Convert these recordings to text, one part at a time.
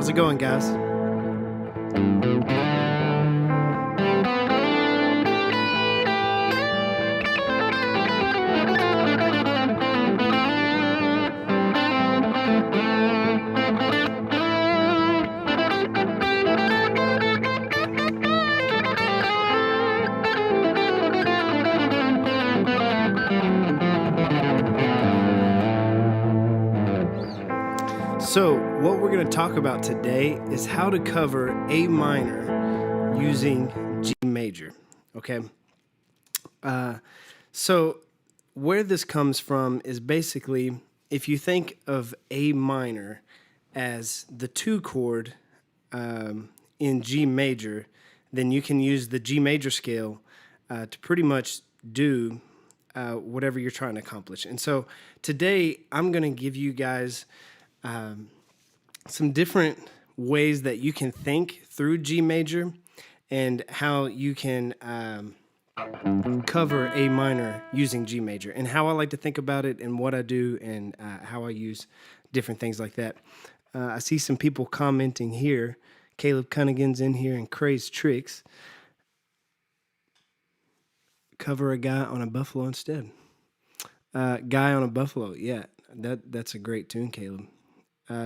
How's it going, guys? So, what we're going to talk about today is how to cover A minor using G major, okay? So, where this comes from is basically, if you think of A minor as the 2 chord in G major, then you can use the G major scale to pretty much do whatever you're trying to accomplish. And so, today, I'm going to give you guys some different ways that you can think through G major and how you can cover A minor using G major, and how I like to think about it and what I do and how I use different things like that. I see some people commenting here. Caleb Cunningham in here and Craze Tricks. Cover a guy on a buffalo instead. Guy on a buffalo, yeah, that's a great tune, Caleb.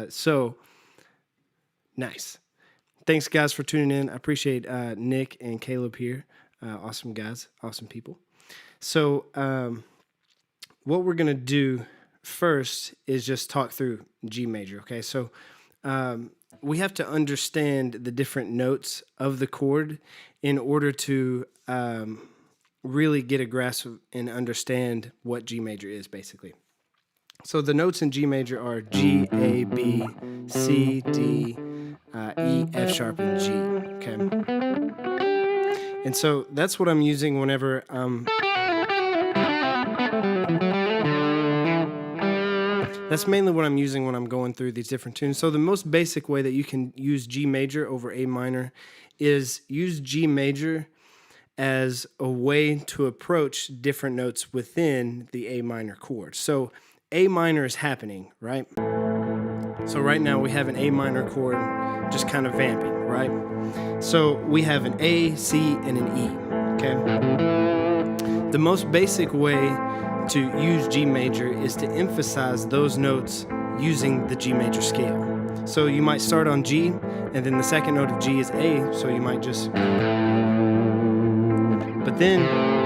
So, nice. Thanks, guys, for tuning in. I appreciate Nick and Caleb here. Awesome guys, awesome people. So, what we're going to do first is just talk through G major, okay? So, we have to understand the different notes of the chord in order to really get a grasp of and understand what G major is, basically. So the notes in G major are G, A, B, C, D, E, F sharp, and G, okay? And so that's what I'm using whenever that's mainly what I'm using when I'm going through these different tunes. So the most basic way that you can use G major over A minor is use G major as a way to approach different notes within the A minor chord. So A minor is happening, right? So right now we have an A minor chord just kind of vamping, right? So we have an A, C, and an E, okay? The most basic way to use G major is to emphasize those notes using the G major scale. So you might start on G, and then the second note of G is A, so you might just... But then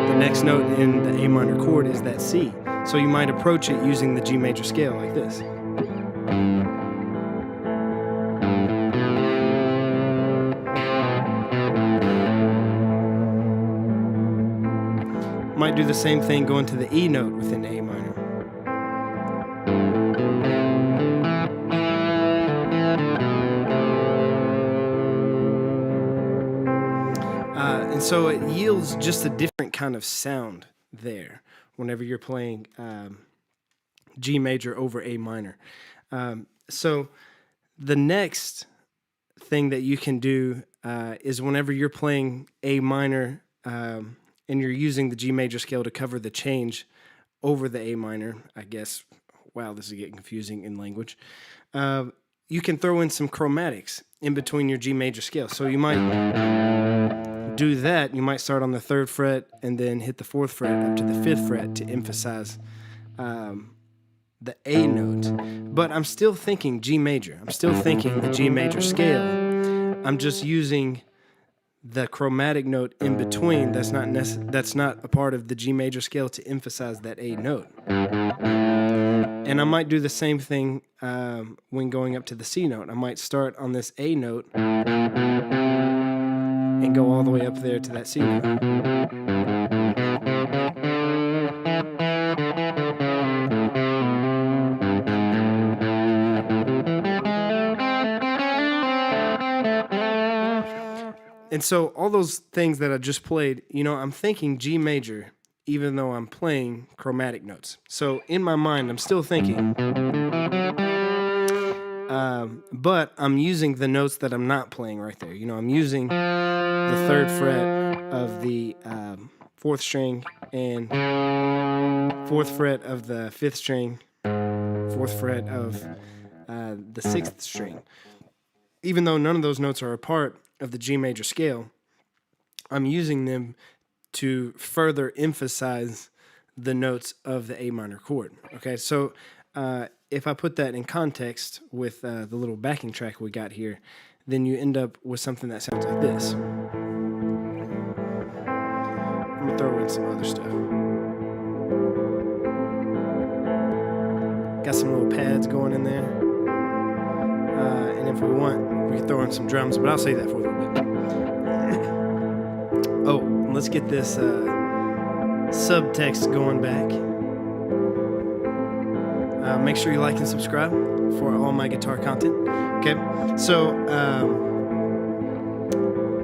the next note in the A minor chord is that C. So you might approach it using the G major scale like this. Might do the same thing going to the E note within A minor. And so it yields just a different kind of sound there whenever you're playing G major over A minor. So the next thing that you can do is whenever you're playing A minor and you're using the G major scale to cover the change over the A minor, I guess, wow, this is getting confusing in language, you can throw in some chromatics in between your G major scale. So you might do that. You might start on the 3rd fret and then hit the 4th fret up to the 5th fret to emphasize the A note. But I'm still thinking G major. I'm still thinking the G major scale. I'm just using the chromatic note in between. That's not a part of the G major scale to emphasize that A note. And I might do the same thing when going up to the C note. I might start on this A note and go all the way up there to that C note. And so all those things that I just played, I'm thinking G major, even though I'm playing chromatic notes. So in my mind, I'm still thinking, but I'm using the notes that I'm not playing right there. I'm using the 3rd fret of the 4th string and 4th fret of the 5th string, 4th fret of the 6th string. even though none of those notes are a part of the G major scale, I'm using them to further emphasize the notes of the A minor chord. Okay, so if I put that in context with the little backing track we got here, then you end up with something that sounds like this. I'm gonna throw in some other stuff. Got some little pads going in there. And if we want, we can throw in some drums, but I'll save that for a little bit. Oh, let's get this subtext going back. Make sure you like and subscribe for all my guitar content. Okay, so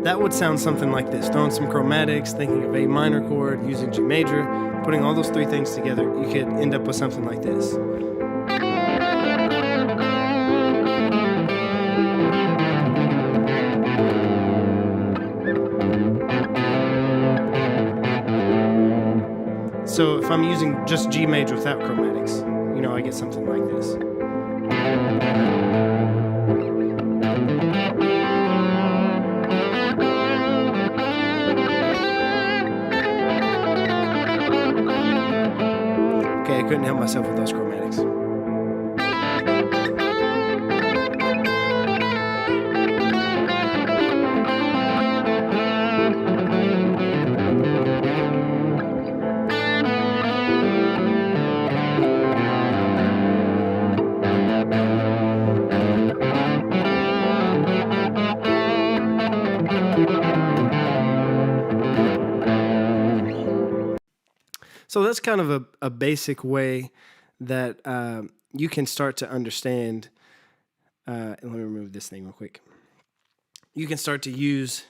that would sound something like this. Throwing some chromatics, thinking of A minor chord, using G major, putting all those three things together, you could end up with something like this. So if I'm using just G major without chromatics, you know, I get something like this. Okay, I couldn't help myself with those chromatics. So that's kind of a basic way that you can start to understand. Let me remove this thing real quick. You can start to use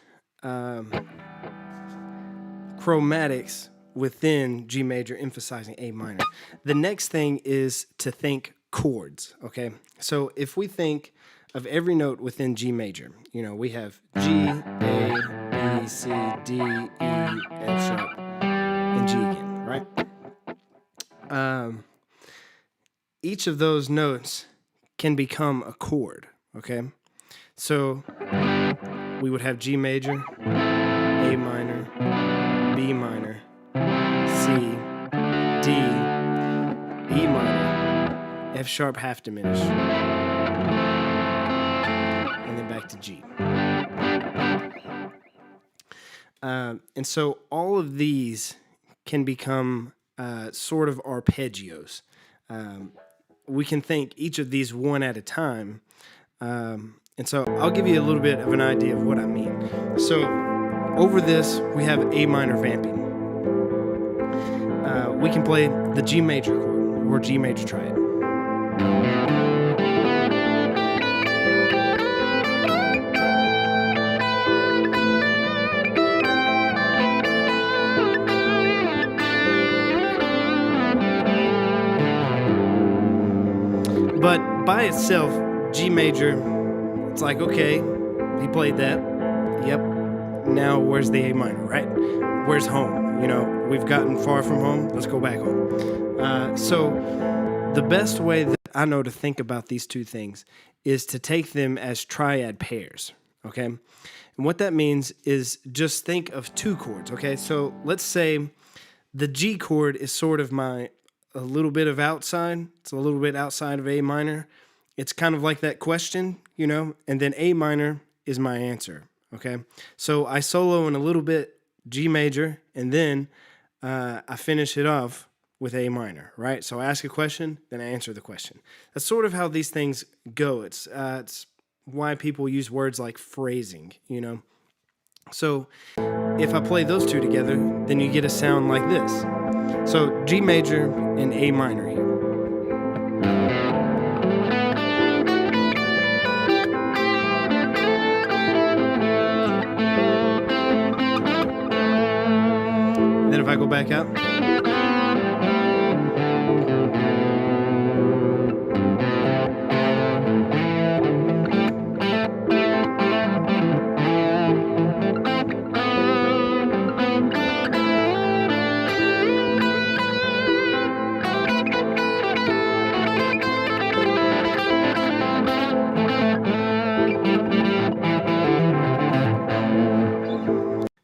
chromatics within G major, emphasizing A minor. The next thing is to think chords, okay? So if we think of every note within G major, you know, we have G, A, B, C, D, E, F sharp, and G again. Right? Each of those notes can become a chord, okay? So we would have G major, A minor, B minor, C, D, E minor, F sharp half diminished, and then back to G. And so all of these can become sort of arpeggios. We can think each of these one at a time. And so I'll give you a little bit of an idea of what I mean. So over this, we have A minor vamping. We can play the G major chord or G major triad. But by itself, G major, it's like, okay, he played that. Yep. Now where's the A minor, right? Where's home? You know, we've gotten far from home. Let's go back home. So the best way that I know to think about these two things is to take them as triad pairs, okay? And what that means is just think of two chords, okay? So let's say the G chord is sort of a little bit of outside. It's a little bit outside of A minor. It's kind of like that question, you know, and then A minor is my answer, okay? So I solo in a little bit G major, and then I finish it off with A minor, right? So I ask a question, then I answer the question. That's sort of how these things go. It's why people use words like phrasing, you know? So if I play those two together, then you get a sound like this. So G major and A minor here. And then if I go back out.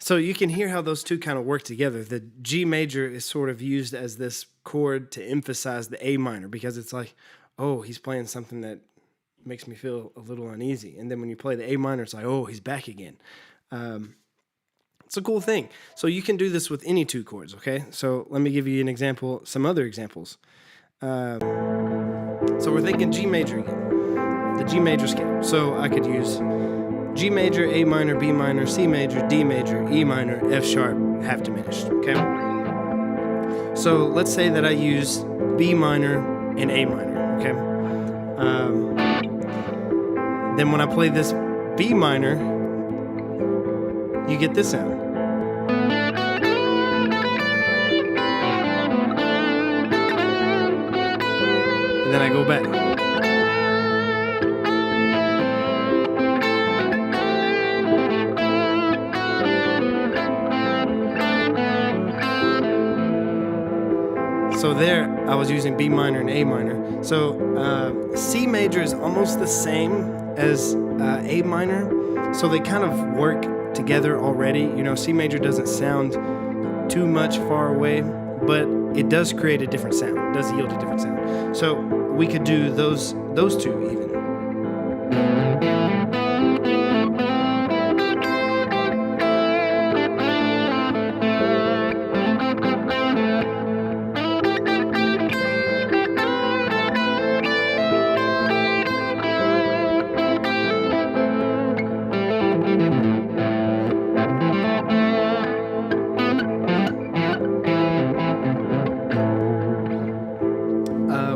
So you can hear how those two kind of work together. The G major is sort of used as this chord to emphasize the A minor, because it's like, oh, he's playing something that makes me feel a little uneasy. And then when you play the A minor, it's like, oh, he's back again. It's a cool thing. So you can do this with any two chords, okay? So let me give you an example, some other examples. So we're thinking G major again, the G major scale. So I could use G major, A minor, B minor, C major, D major, E minor, F sharp, half diminished, okay? So let's say that I use B minor and A minor, okay? Then when I play this B minor, you get this sound. And then I go back. So there, I was using B minor and A minor. So C major is almost the same as A minor. So they kind of work together already. You know, C major doesn't sound too much far away, but it does create a different sound. It does yield a different sound. So we could do those two even.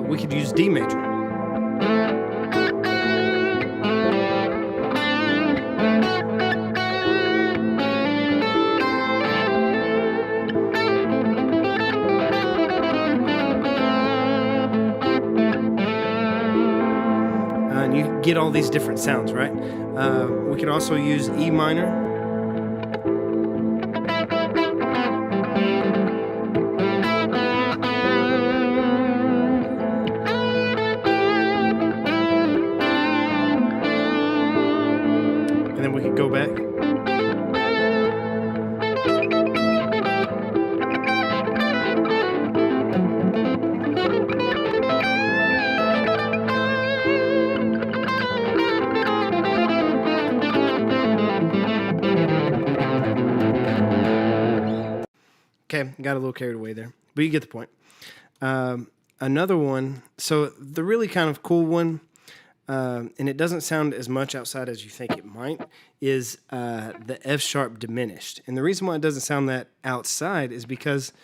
We could use D major. And you get all these different sounds, right? We could also use E minor. And then we could go back. Okay, got a little carried away there, but you get the point. Another one, so the really kind of cool one, and it doesn't sound as much outside as you think it might, is the F sharp diminished. And the reason why it doesn't sound that outside is because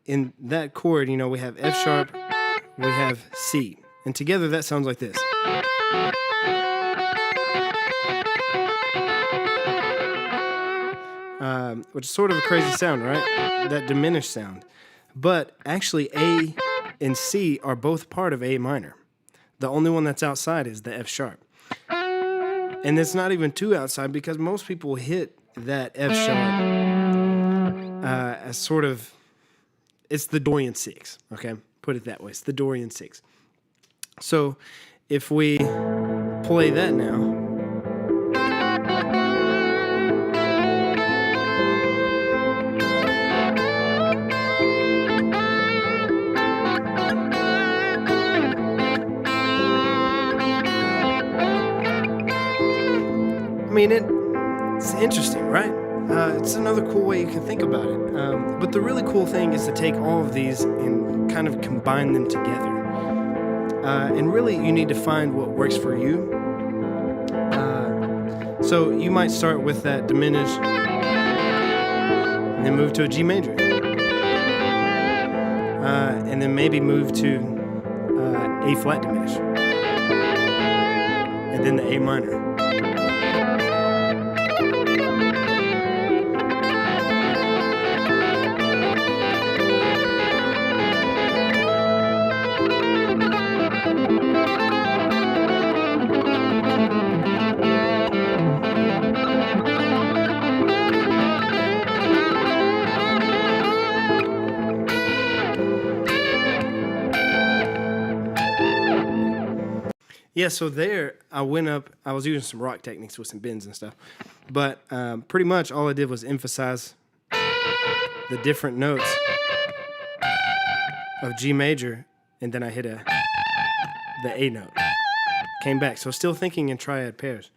in that chord, you know, we have F sharp, we have C, and together that sounds like this. Which is sort of a crazy sound, right? That diminished sound. But actually A and C are both part of A minor. The only one that's outside is the F sharp. And it's not even too outside, because most people hit that F sharp as sort of, it's the Dorian 6, okay? Put it that way, it's the Dorian 6. So if we play that now, I mean, it's interesting, right? It's another cool way you can think about it. But the really cool thing is to take all of these and kind of combine them together. And really, you need to find what works for you. So you might start with that diminished, and then move to a G major. And then maybe move to A flat diminished. And then the A minor. Yeah, so there I went up. I was using some rock techniques with some bends and stuff, but pretty much all I did was emphasize the different notes of G major, and then I hit the A note. Came back, so still thinking in triad pairs.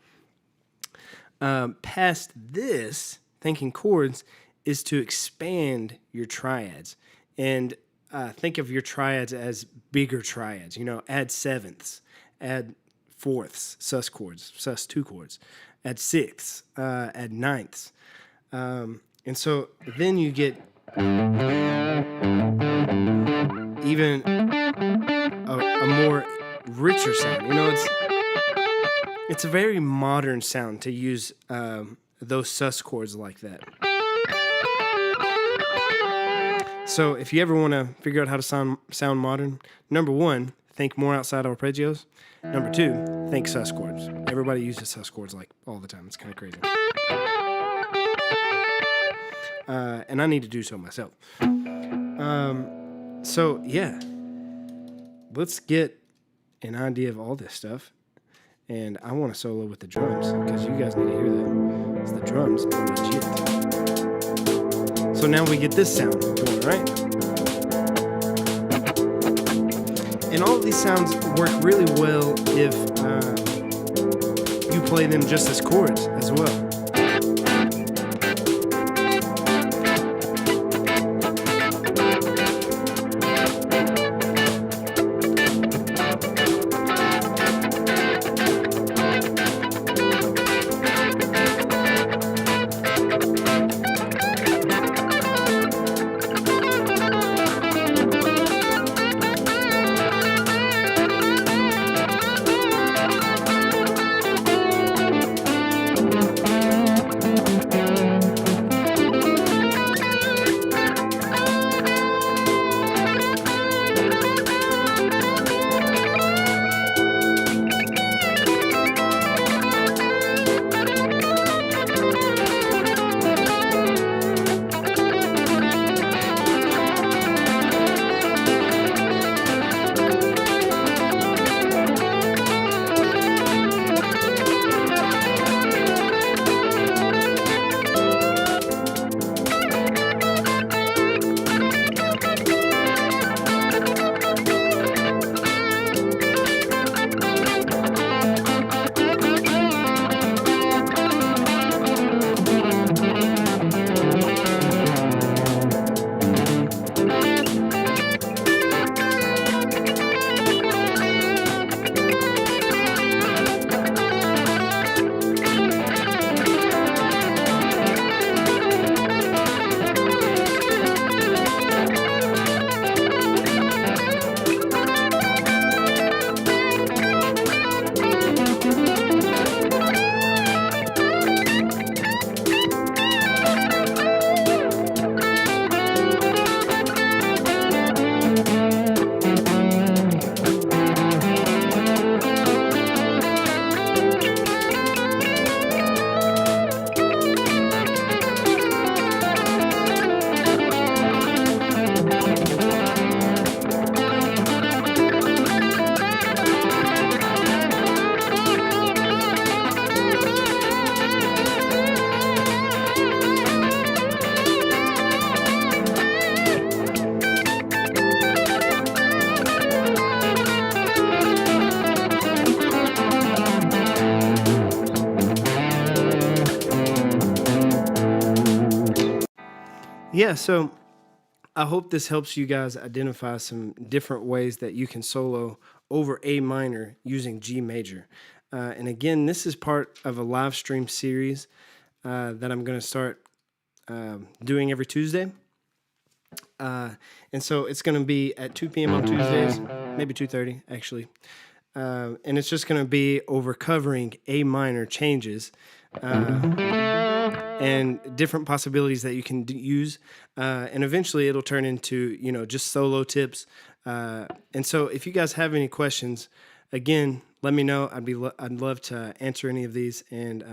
Past this, thinking chords is to expand your triads, and think of your triads as bigger triads. You know, add sevenths, add fourths, sus chords, sus two chords, add sixths, add ninths, and so then you get even a more richer sound. You know, it's a very modern sound to use those sus chords like that. So if you ever want to figure out how to sound modern, number one, think more outside arpeggios. Number two, think sus chords. Everybody uses sus chords like all the time. It's kind of crazy. And I need to do so myself. So yeah, let's get an idea of all this stuff. And I want to solo with the drums because you guys need to hear that. It's the drums are legit. So now we get this sound going, right? And all of these sounds work really well if you play them just as chords as well. Yeah, so I hope this helps you guys identify some different ways that you can solo over A minor using G major. And again, this is part of a live stream series that I'm going to start doing every Tuesday. And so it's going to be at 2 p.m. on Tuesdays, maybe 2:30 actually. And it's just going to be over covering A minor changes and different possibilities that you can use. And eventually it'll turn into, you know, just solo tips. And so if you guys have any questions, again, let me know. I'd love to answer any of these. And